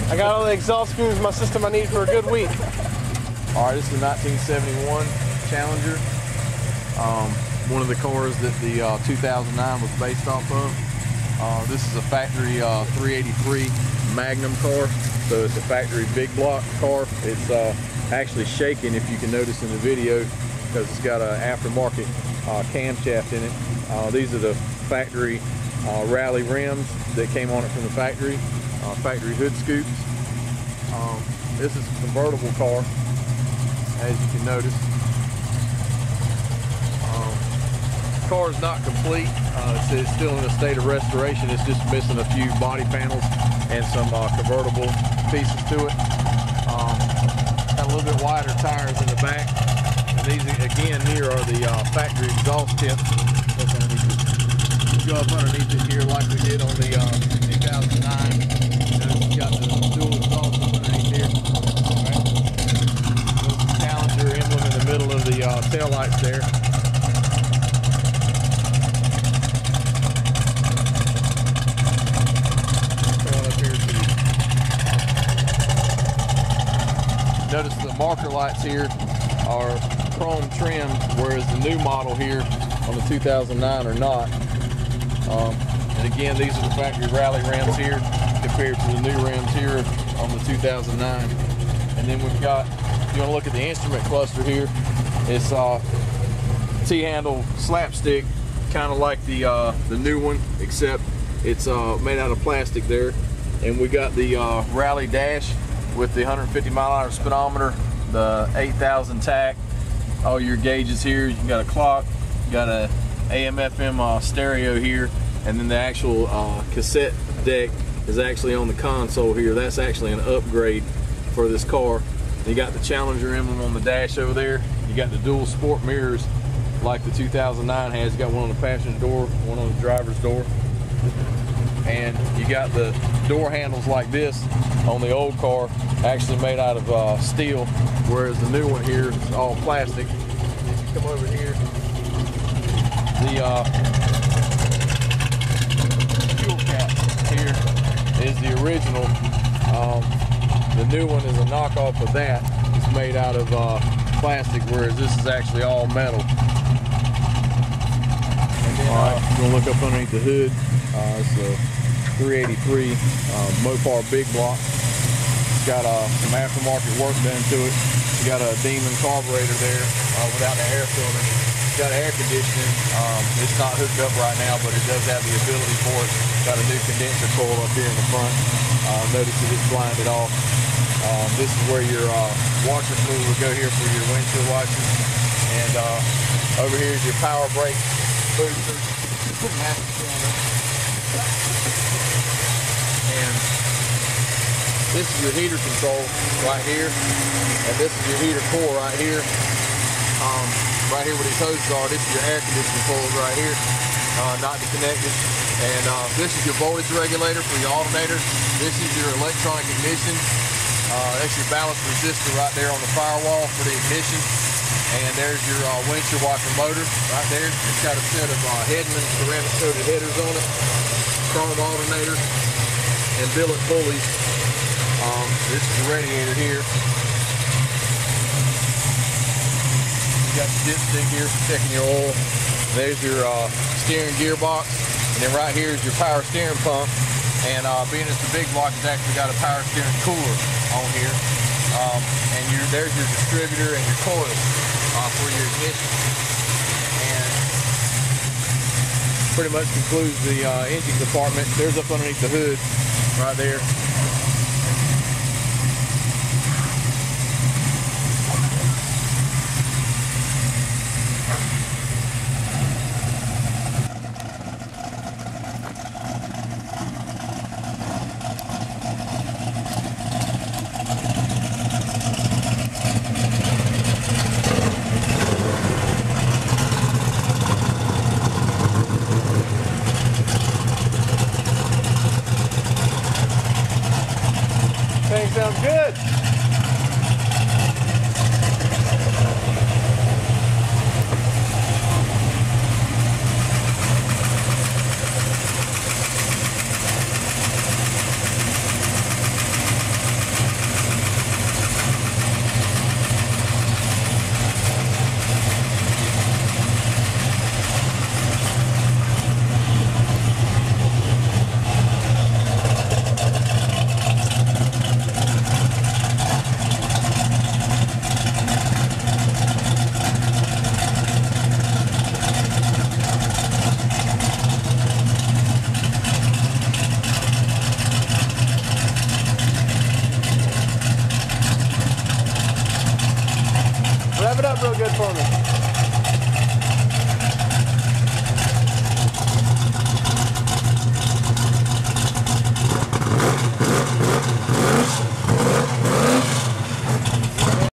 I got all the exhaust fumes in my system I need for a good week. All right, this is the 1971 Challenger. One of the cars that the 2009 was based off of. This is a factory 383 Magnum car, so it's a factory big block car. It's actually shaking, if you can notice in the video, because it's got an aftermarket camshaft in it. These are the factory rally rims that came on it from the factory. Factory hood scoops. This is a convertible car, as you can notice. The car is not complete. It's still in a state of restoration. It's just missing a few body panels and some convertible pieces to it. Got a little bit wider tires in the back. And these, again, here are the factory exhaust tips. Look underneath it. Go up underneath it here like we did on the 2009. Got the dual exhaust up underneath here. All right. There's the Challenger emblem in the middle of the tail lights there. Up here too. Notice the marker lights here are chrome trimmed, whereas the new model here on the 2009 are not. And again, these are the factory rally rims here compared to the new rims here on the 2009. And then we've got, if you want to look at the instrument cluster here, it's T-handle slapstick, kind of like the new one, except it's made out of plastic there. And we got the rally dash with the 150 mile-an-hour speedometer, the 8,000 tack, all your gauges here. You got a clock, you got a AM/FM stereo here, and then the actual cassette deck is actually on the console here. That's actually an upgrade for this car. You got the Challenger emblem on the dash over there. You got the dual sport mirrors like the 2009 has. You got one on the passenger door, one on the driver's door. And you got the door handles like this on the old car, actually made out of steel, whereas the new one here is all plastic. If you come over here, the fuel cap here is the original. The new one is a knockoff of that. It's made out of plastic, whereas this is actually all metal. And then, all right, you're gonna look up underneath the hood. It's a 383 Mopar big block. It's got some aftermarket work done to it. You got a Demon carburetor there without the air filter. It's got air conditioning. It's not hooked up right now, but it does have the ability for it. Got a new condenser coil up here in the front. Notice that it's blinded off. This is where your washer fluid would go here for your windshield washers. And over here is your power brake booster. And this is your heater control right here. And this is your heater core right here. Right here where these hoses are, this is your air conditioning coils right here, not connected. And this is your voltage regulator for your alternator. This is your electronic ignition. That's your ballast resistor right there on the firewall for the ignition. And there's your windshield wiper motor right there. It's got a set of Headman ceramic coated headers on it, chrome alternator, and billet pulleys. This is the radiator here. You got the dipstick here for checking your oil. There's your steering gearbox, and then right here is your power steering pump. And being it's a big block, it's actually got a power steering cooler on here. And there's your distributor and your coil for your ignition. And pretty much concludes the engine compartment. There's up underneath the hood right there. Thing sounds good.